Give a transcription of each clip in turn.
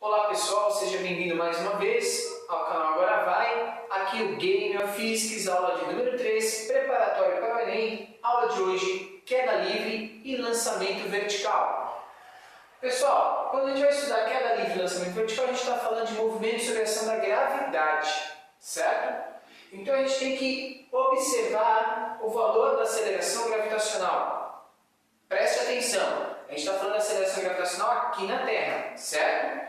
Olá pessoal, seja bem-vindo mais uma vez ao canal Agora Vai. Aqui o Game of Physics, aula de número 3, preparatório para o Enem. Aula de hoje, queda livre e lançamento vertical. Pessoal, quando a gente vai estudar queda livre e lançamento vertical, a gente está falando de movimento sob a ação da gravidade, certo? Então a gente tem que observar o valor da aceleração gravitacional. Preste atenção, a gente está falando da aceleração gravitacional aqui na Terra, certo?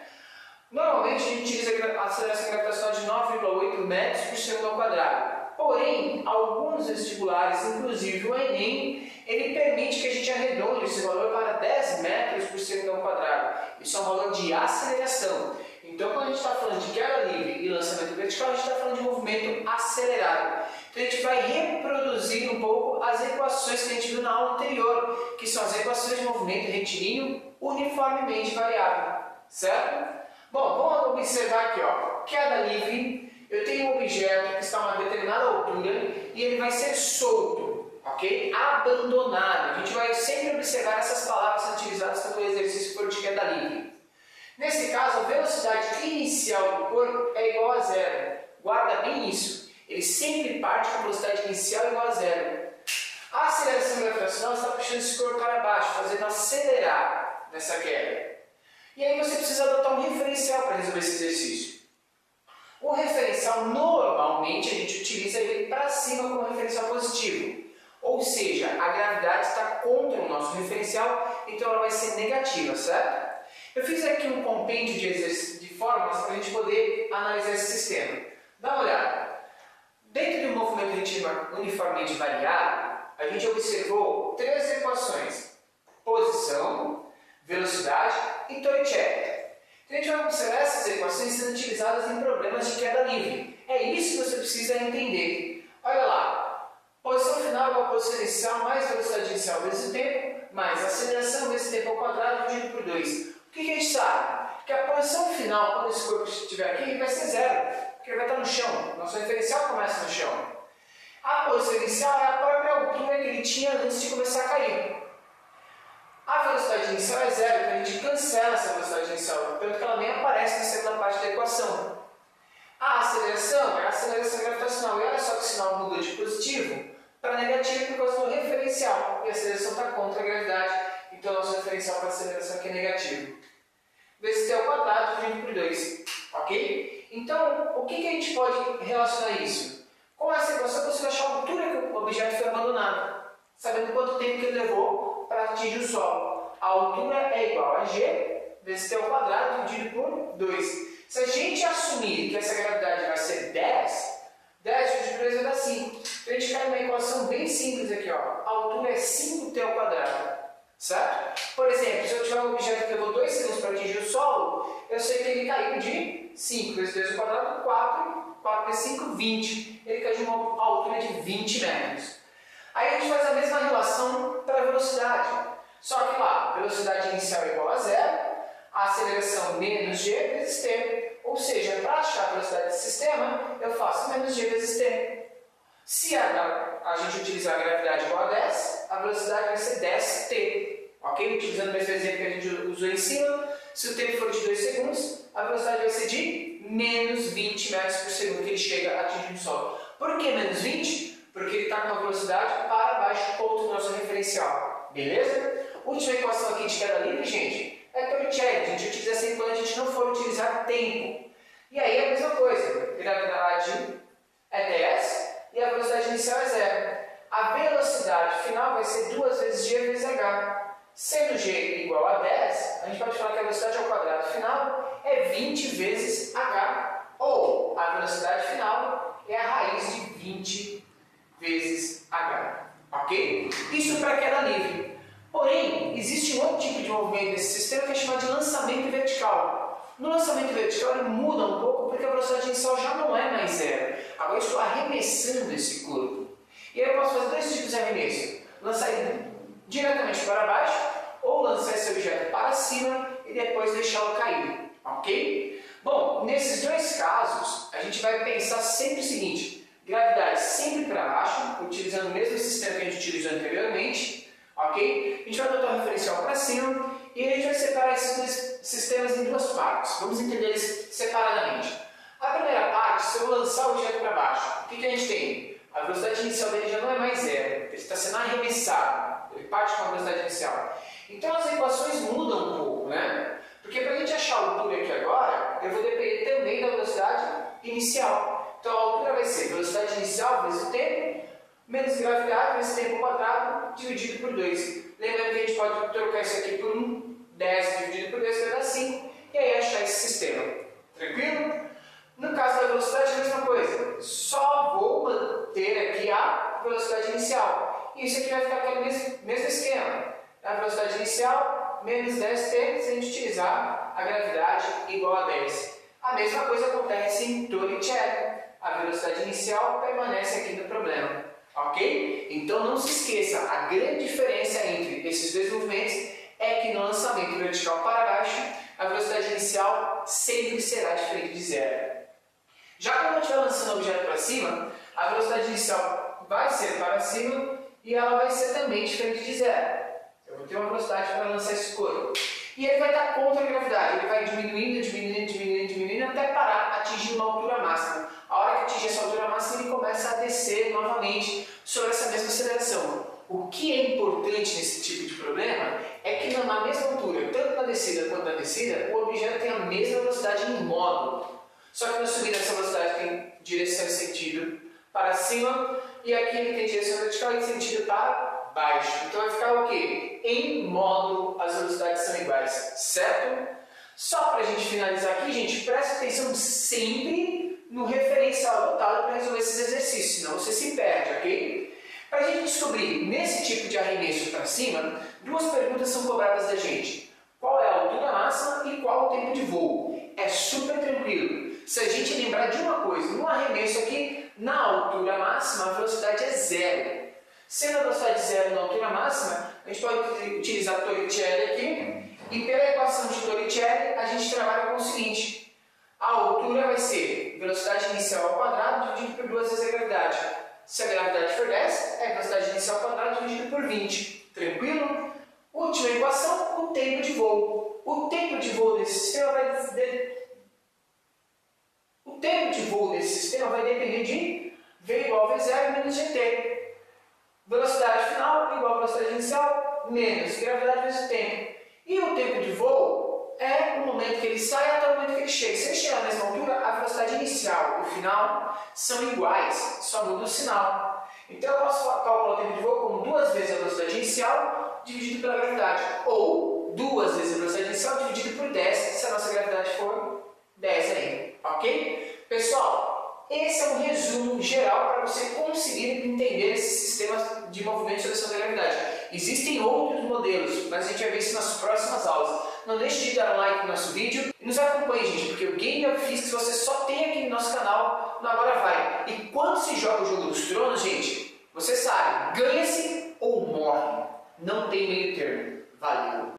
Normalmente a gente utiliza a aceleração gravitacional de 9,8 metros por segundo ao quadrado. Porém, alguns vestibulares, inclusive o Enem, ele permite que a gente arredonde esse valor para 10 metros por segundo ao quadrado. Isso é um valor de aceleração. Então, quando a gente está falando de queda livre e lançamento vertical, a gente está falando de movimento acelerado. Então, a gente vai reproduzir um pouco as equações que a gente viu na aula anterior, que são as equações de movimento retilíneo uniformemente variável, certo? Bom, vamos observar aqui, ó, queda livre, eu tenho um objeto que está a uma determinada altura e ele vai ser solto, ok? Abandonado. A gente vai sempre observar essas palavras utilizadas quando o exercício for de queda livre. Nesse caso, a velocidade inicial do corpo é igual a zero. Guarda bem isso. Ele sempre parte com a velocidade inicial igual a zero. A aceleração gravitacional está puxando esse corpo para baixo, fazendo acelerar nessa queda. E aí você precisa adotar um referencial para resolver esse exercício. O referencial, normalmente, a gente utiliza ele para cima como referencial positivo. Ou seja, a gravidade está contra o nosso referencial, então ela vai ser negativa, certo? Eu fiz aqui um compêndio de fórmulas para a gente poder analisar esse sistema. Dá uma olhada. Dentro do movimento retilíneo uniformemente variável, a gente observou três equações: posição, velocidade e Torricelli. Então a gente vai observar essas equações sendo utilizadas em problemas de queda livre. É isso que você precisa entender. Olha lá, posição final igual a posição inicial mais velocidade inicial vezes o tempo, mais aceleração vezes tempo ao quadrado dividido por 2. O que a gente sabe? Que a posição final, quando esse corpo estiver aqui, vai ser zero, porque ele vai estar no chão. Nosso referencial começa no chão. A posição inicial é a própria altura que ele tinha antes de começar a cair. A velocidade inicial é zero, então a gente cancela essa velocidade inicial, tanto que ela nem aparece na segunda parte da equação. A aceleração é a aceleração gravitacional, e olha só que o sinal mudou de positivo para negativo por causa do referencial, e a aceleração está contra a gravidade, então o nosso referencial para a aceleração aqui é negativo. Vezes t ao quadrado dividido por 2, ok? Então, o que a gente pode relacionar isso? Com essa equação você vai achar a altura que o objeto foi abandonado, sabendo quanto tempo que ele levou para atingir o solo. A altura é igual a g vezes t ao quadrado dividido por 2. Se a gente assumir que essa gravidade vai ser 10 dividido por 2 vai dar 5. Então a gente cai numa equação bem simples aqui, ó. A altura é 5t ao quadrado, certo? Por exemplo, se eu tiver um objeto que levou 2 segundos para atingir o solo, eu sei que ele caiu de 5 vezes 2 ao quadrado, 4 vezes 5, 20. Ele caiu de uma altura de 20 metros. Aí a gente faz a mesma relação para a velocidade. Só que lá, velocidade inicial é igual a zero, a aceleração menos g vezes t. Ou seja, para achar a velocidade desse sistema, eu faço menos g vezes t. Se a gente utilizar a gravidade igual a 10, a velocidade vai ser 10t. Ok? Utilizando o mesmo exemplo que a gente usou em cima, se o tempo for de 2 segundos, a velocidade vai ser de menos 20 metros por segundo que ele chega atingindo o solo. Por que menos 20? Porque ele está com a velocidade para baixo contra o nosso referencial. Beleza? Última equação aqui de queda livre, gente, é Torricelli. A gente utiliza essa quando a gente não for utilizar tempo. E aí é a mesma coisa. Gravidade é 10 e a velocidade inicial é zero. A velocidade final vai ser 2 vezes g vezes h. Sendo g igual a 10, a gente pode falar que a velocidade ao quadrado final é 20 vezes h. Ou a velocidade final é a raiz de 20 vezes h, ok? Isso para queda livre. Porém, existe um outro tipo de movimento desse sistema que é chamado de lançamento vertical. No lançamento vertical ele muda um pouco porque a velocidade inicial já não é mais zero. Agora eu estou arremessando esse corpo. E aí eu posso fazer dois tipos de arremesso. Lançar ele diretamente para baixo ou lançar esse objeto para cima e depois deixá-lo cair, ok? Bom, nesses dois casos, a gente vai pensar sempre o seguinte: gravidade sempre para baixo, utilizando o mesmo sistema que a gente utilizou anteriormente, ok? A gente vai adotar o referencial para cima e a gente vai separar esses dois sistemas em duas partes. Vamos entender eles separadamente. A primeira parte, se eu lançar o objeto para baixo, o que a gente tem? A velocidade inicial dele já não é mais zero, ele está sendo arremessado, ele parte com a velocidade inicial. Então as equações mudam um pouco, né? Porque para a gente achar a altura aqui agora, eu vou depender também da velocidade inicial. Então a altura vai ser velocidade inicial vezes o tempo, menos gravidade vezes tempo ao quadrado, dividido por 2. Lembrando que a gente pode trocar isso aqui por 1, 10 dividido por 2 vai dar 5, e aí achar esse sistema. Tranquilo? No caso da velocidade, a mesma coisa. Só vou manter aqui a velocidade inicial. E isso aqui vai ficar aquele mesmo esquema. A velocidade inicial, menos 10t, se a gente utilizar a gravidade igual a 10. A mesma coisa acontece em Torricelli. A velocidade inicial permanece aqui no problema. Ok? Então não se esqueça, a grande diferença entre esses dois movimentos é que no lançamento vertical para baixo, a velocidade inicial sempre será diferente de zero. Já quando eu estiver lançando o objeto para cima, a velocidade inicial vai ser para cima e ela vai ser também diferente de zero. Eu vou ter uma velocidade para lançar esse corpo. E ele vai estar contra a gravidade, ele vai diminuindo, diminuindo, diminuindo, diminuindo até parar, atingir uma altura máxima. A hora que atingir essa altura máxima, ele começa a descer novamente sobre essa mesma aceleração. O que é importante nesse tipo de problema é que na mesma altura, tanto na descida quanto na descida, o objeto tem a mesma velocidade em módulo. Só que na subida essa velocidade tem direção e sentido para cima, e aqui ele tem direção vertical e sentido para baixo. Então vai ficar o quê? Em módulo as velocidades são iguais, certo? Só para a gente finalizar aqui, gente, presta atenção sempre no referencial adotado para resolver esses exercícios, senão você se perde, ok? Para a gente descobrir nesse tipo de arremesso para cima, duas perguntas são cobradas da gente. Qual é a altura máxima e qual o tempo de voo? É super tranquilo. Se a gente lembrar de uma coisa, no arremesso aqui, na altura máxima a velocidade é zero. Sendo a velocidade zero na altura máxima, a gente pode utilizar Torricelli aqui, e pela equação de Torricelli a gente trabalha com o seguinte: a altura vai ser velocidade inicial ao quadrado dividido por 2 vezes a gravidade. Se a gravidade for 10, é velocidade inicial ao quadrado dividido por 20. Tranquilo? Última equação, o tempo de voo. O tempo de voo desse sistema vai depender de V igual a V0 menos GT. Velocidade final igual a velocidade inicial menos gravidade vezes o tempo. E o tempo de voo é o momento que ele sai até o momento que ele chega. Se ele chegar na mesma altura, a velocidade inicial e o final são iguais, só muda o sinal. Então eu posso calcular o tempo de voo como 2 vezes a velocidade inicial dividido pela gravidade, ou 2 vezes a velocidade inicial dividido por 10, se a nossa gravidade for 10 ainda, ok? Pessoal, esse é um resumo geral para você conseguir entender esses sistemas de movimento sob ação da gravidade. Existem outros modelos, mas a gente vai ver isso nas próximas aulas. Não deixe de dar um like no nosso vídeo e nos acompanhe, gente, porque o Game of Physics você só tem aqui no nosso canal no Agora Vai. E quando se joga o jogo dos tronos, gente, você sabe, ganha-se ou morre. Não tem meio termo. Valeu!